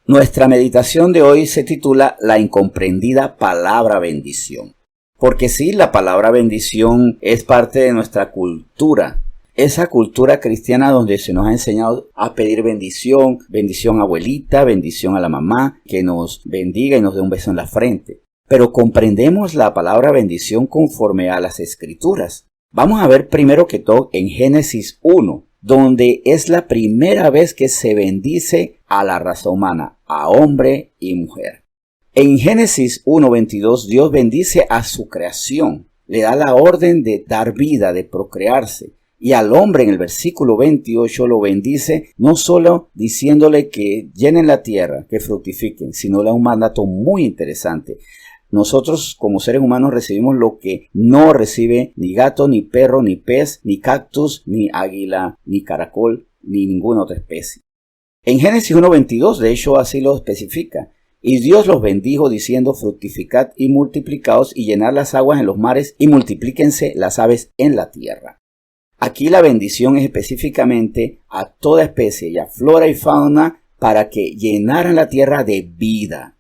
Nuestra meditación de hoy se titula La incomprendida palabra bendición. Porque sí, la palabra bendición es parte de nuestra cultura. Esa cultura cristiana donde se nos ha enseñado a pedir bendición, bendición a abuelita, bendición a la mamá, que nos bendiga y nos dé un beso en la frente. Pero comprendemos la palabra bendición conforme a las Escrituras. Vamos a ver primero que todo en Génesis 1. Donde es la primera vez que se bendice a la raza humana, a hombre y mujer. En Génesis 1:22, Dios bendice a su creación, le da la orden de dar vida, de procrearse. Y al hombre en el versículo 28 lo bendice no solo diciéndole que llenen la tierra, que fructifiquen, sino le da un mandato muy interesante. Nosotros como seres humanos recibimos lo que no recibe ni gato, ni perro, ni pez, ni cactus, ni águila, ni caracol, ni ninguna otra especie. En Génesis 1:22 de hecho así lo especifica. Y Dios los bendijo diciendo: fructificad y multiplicaos y llenad las aguas en los mares y multiplíquense las aves en la tierra. Aquí la bendición es específicamente a toda especie, ya flora y fauna, para que llenaran la tierra de vida.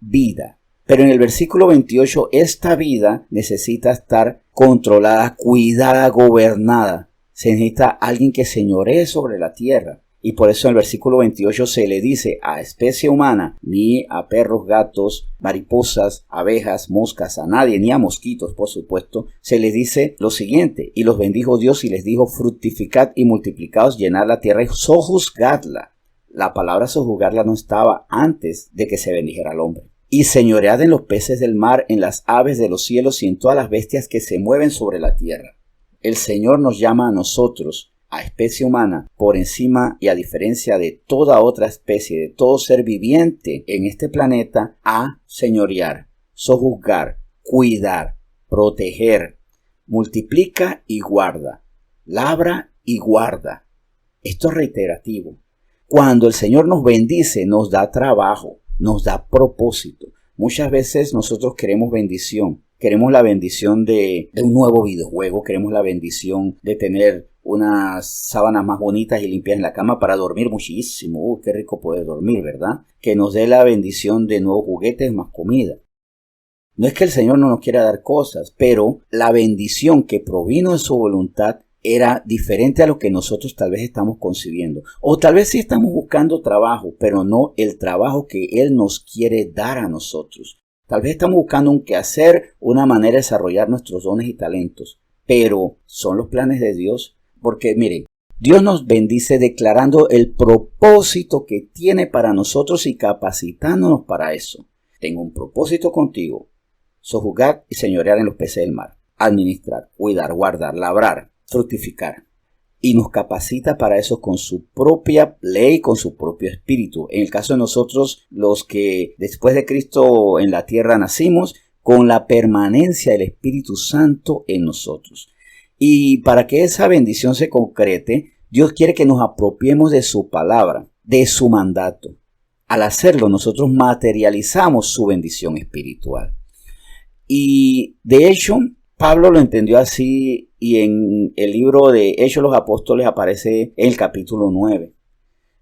Vida. Pero en el versículo 28, esta vida necesita estar controlada, cuidada, gobernada. Se necesita alguien que señoree sobre la tierra. Y por eso en el versículo 28 se le dice a especie humana, ni a perros, gatos, mariposas, abejas, moscas, a nadie, ni a mosquitos, por supuesto, se les dice lo siguiente: y los bendijo Dios y les dijo: fructificad y multiplicaos, llenad la tierra y sojuzgadla. La palabra sojuzgarla no estaba antes de que se bendijera al hombre. Y señoread en los peces del mar, en las aves de los cielos y en todas las bestias que se mueven sobre la tierra. El Señor nos llama a nosotros, a especie humana, por encima y a diferencia de toda otra especie, de todo ser viviente en este planeta, a señorear, sojuzgar, cuidar, proteger, multiplica y guarda, labra y guarda. Esto es reiterativo. Cuando el Señor nos bendice, nos da trabajo, nos da propósito. Muchas veces nosotros queremos bendición. Queremos la bendición de un nuevo videojuego. Queremos la bendición de tener unas sábanas más bonitas y limpias en la cama para dormir muchísimo. Qué rico poder dormir, ¿verdad? Que nos dé la bendición de nuevos juguetes, más comida. No es que el Señor no nos quiera dar cosas, pero la bendición que provino de su voluntad era diferente a lo que nosotros tal vez estamos concibiendo. O tal vez sí estamos buscando trabajo, pero no el trabajo que Él nos quiere dar a nosotros. Tal vez estamos buscando un quehacer, una manera de desarrollar nuestros dones y talentos. Pero ¿son los planes de Dios? Porque miren, Dios nos bendice declarando el propósito que tiene para nosotros y capacitándonos para eso. Tengo un propósito contigo: sojuzgar y señorear en los peces del mar, administrar, cuidar, guardar, labrar, fructificar. Y nos capacita para eso con su propia ley, con su propio espíritu. En el caso de nosotros, los que después de Cristo en la tierra nacimos, con la permanencia del Espíritu Santo en nosotros. Y para que esa bendición se concrete, Dios quiere que nos apropiemos de su palabra, de su mandato. Al hacerlo, nosotros materializamos su bendición espiritual. Y de hecho, Pablo lo entendió así, y en el libro de Hechos de los Apóstoles aparece en el capítulo 9.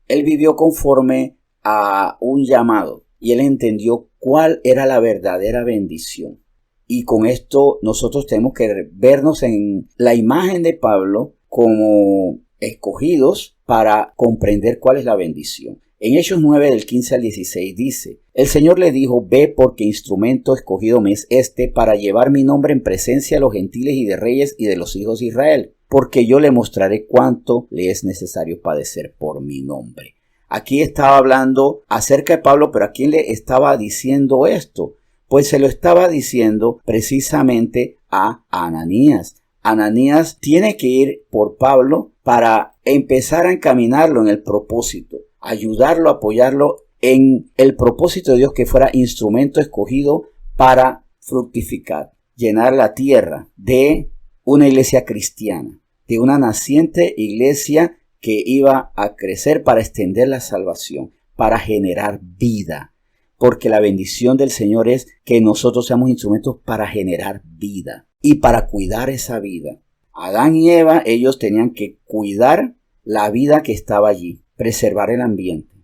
Él vivió conforme a un llamado y él entendió cuál era la verdadera bendición. Y con esto nosotros tenemos que vernos en la imagen de Pablo como escogidos para comprender cuál es la bendición. En Hechos 9 del 15 al 16 dice: el Señor le dijo: ve, porque instrumento escogido me es este para llevar mi nombre en presencia de los gentiles y de reyes y de los hijos de Israel, porque yo le mostraré cuánto le es necesario padecer por mi nombre. Aquí estaba hablando acerca de Pablo, pero ¿a quién le estaba diciendo esto? Pues se lo estaba diciendo precisamente a Ananías. Ananías tiene que ir por Pablo para empezar a encaminarlo en el propósito, ayudarlo, apoyarlo en el propósito de Dios, que fuera instrumento escogido para fructificar, llenar la tierra de una iglesia cristiana, de una naciente iglesia que iba a crecer para extender la salvación, para generar vida. Porque la bendición del Señor es que nosotros seamos instrumentos para generar vida y para cuidar esa vida. Adán y Eva, ellos tenían que cuidar la vida que estaba allí, preservar el ambiente.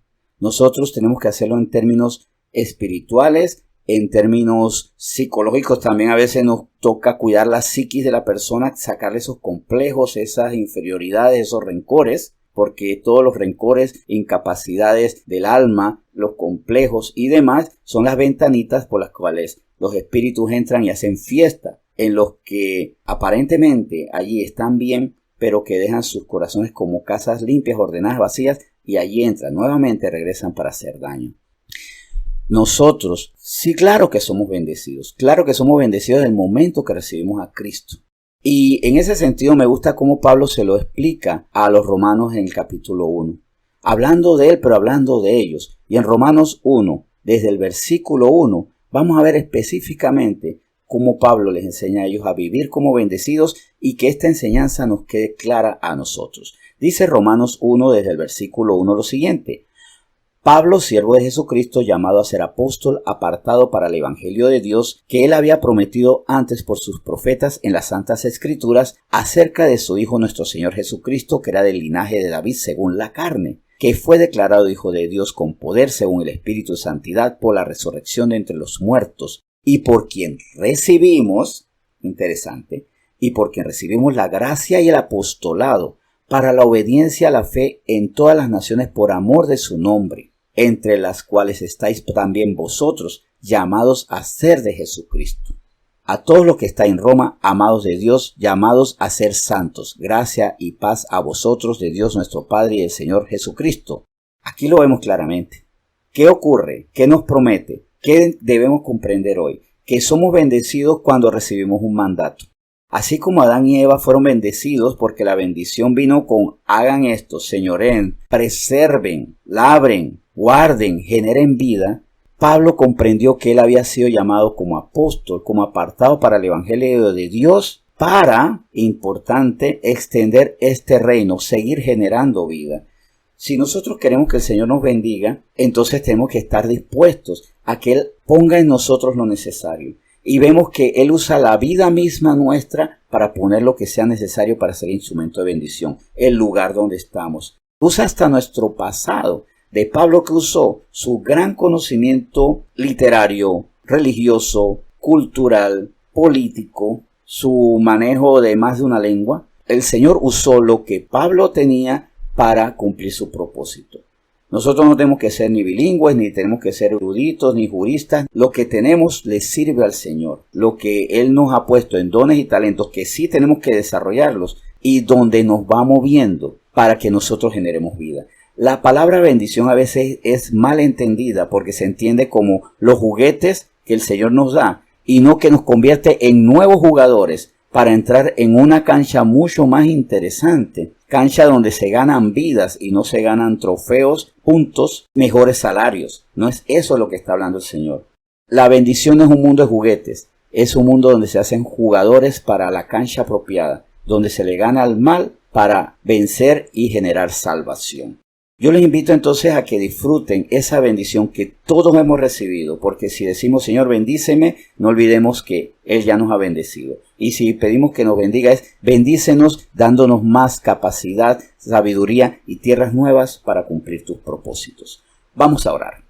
Nosotros tenemos que hacerlo en términos espirituales, en términos psicológicos. También a veces nos toca cuidar la psiquis de la persona, sacarle esos complejos, esas inferioridades, esos rencores, porque todos los rencores, incapacidades del alma, los complejos y demás son las ventanitas por las cuales los espíritus entran y hacen fiesta, en los que aparentemente allí están bien, pero que dejan sus corazones como casas limpias, ordenadas, vacías, y allí entran, nuevamente regresan para hacer daño. Nosotros, sí, claro que somos bendecidos desde el momento que recibimos a Cristo. Y en ese sentido me gusta cómo Pablo se lo explica a los romanos en el capítulo 1. Hablando de él, pero hablando de ellos. Y en Romanos 1, desde el versículo 1, vamos a ver específicamente cómo Pablo les enseña a ellos a vivir como bendecidos y que esta enseñanza nos quede clara a nosotros. Dice Romanos 1 desde el versículo 1 lo siguiente: Pablo, siervo de Jesucristo, llamado a ser apóstol, apartado para el evangelio de Dios, que él había prometido antes por sus profetas en las santas escrituras, acerca de su Hijo nuestro Señor Jesucristo, que era del linaje de David según la carne, que fue declarado Hijo de Dios con poder según el Espíritu de Santidad por la resurrección de entre los muertos, y por quien recibimos, interesante, y por quien recibimos la gracia y el apostolado, para la obediencia a la fe en todas las naciones por amor de su nombre, entre las cuales estáis también vosotros, llamados a ser de Jesucristo. A todos los que estáis en Roma, amados de Dios, llamados a ser santos, gracia y paz a vosotros de Dios nuestro Padre y del Señor Jesucristo. Aquí lo vemos claramente. ¿Qué ocurre? ¿Qué nos promete? ¿Qué debemos comprender hoy? Que somos bendecidos cuando recibimos un mandato. Así como Adán y Eva fueron bendecidos porque la bendición vino con hagan esto, señoreen, preserven, labren, guarden, generen vida, Pablo comprendió que él había sido llamado como apóstol, como apartado para el evangelio de Dios, para, importante, extender este reino, seguir generando vida. Si nosotros queremos que el Señor nos bendiga, entonces tenemos que estar dispuestos a que Él ponga en nosotros lo necesario. Y vemos que Él usa la vida misma nuestra para poner lo que sea necesario para ser instrumento de bendición, el lugar donde estamos. Usa hasta nuestro pasado. De Pablo, que usó su gran conocimiento literario, religioso, cultural, político, su manejo de más de una lengua. El Señor usó lo que Pablo tenía para cumplir su propósito. Nosotros no tenemos que ser ni bilingües, ni tenemos que ser eruditos, ni juristas. Lo que tenemos le sirve al Señor. Lo que Él nos ha puesto en dones y talentos, que sí tenemos que desarrollarlos, y donde nos va moviendo para que nosotros generemos vida. La palabra bendición a veces es mal entendida porque se entiende como los juguetes que el Señor nos da y no que nos convierte en nuevos jugadores para entrar en una cancha mucho más interesante, cancha donde se ganan vidas y no se ganan trofeos, puntos, mejores salarios. No es eso lo que está hablando el Señor. La bendición no es un mundo de juguetes, es un mundo donde se hacen jugadores para la cancha apropiada, donde se le gana al mal para vencer y generar salvación. Yo les invito entonces a que disfruten esa bendición que todos hemos recibido, porque si decimos Señor bendíceme, no olvidemos que Él ya nos ha bendecido. Y si pedimos que nos bendiga es bendícenos dándonos más capacidad, sabiduría y tierras nuevas para cumplir tus propósitos. Vamos a orar.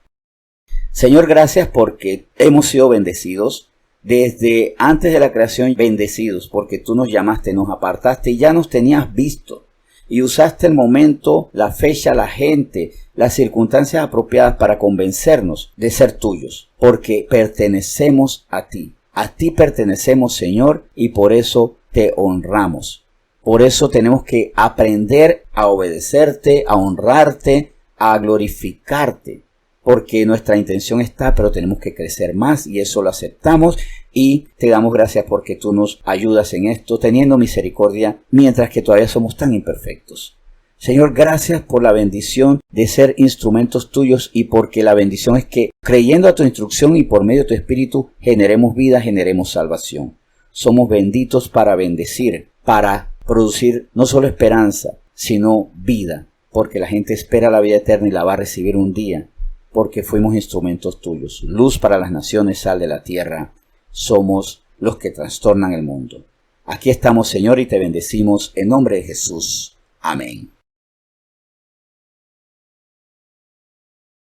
Señor, gracias porque hemos sido bendecidos. Desde antes de la creación bendecidos, porque tú nos llamaste, nos apartaste y ya nos tenías visto. Y usaste el momento, la fecha, la gente, las circunstancias apropiadas para convencernos de ser tuyos, porque pertenecemos a ti. A ti pertenecemos, Señor, y por eso te honramos. Por eso tenemos que aprender a obedecerte, a honrarte, a glorificarte, porque nuestra intención está, pero tenemos que crecer más y eso lo aceptamos y te damos gracias porque tú nos ayudas en esto, teniendo misericordia mientras que todavía somos tan imperfectos. Señor, gracias por la bendición de ser instrumentos tuyos y porque la bendición es que creyendo a tu instrucción y por medio de tu Espíritu generemos vida, generemos salvación. Somos benditos para bendecir, para producir no solo esperanza, sino vida, porque la gente espera la vida eterna y la va a recibir un día. Porque fuimos instrumentos tuyos, luz para las naciones, sal de la tierra, somos los que trastornan el mundo. Aquí estamos, Señor, y te bendecimos en nombre de Jesús. Amén.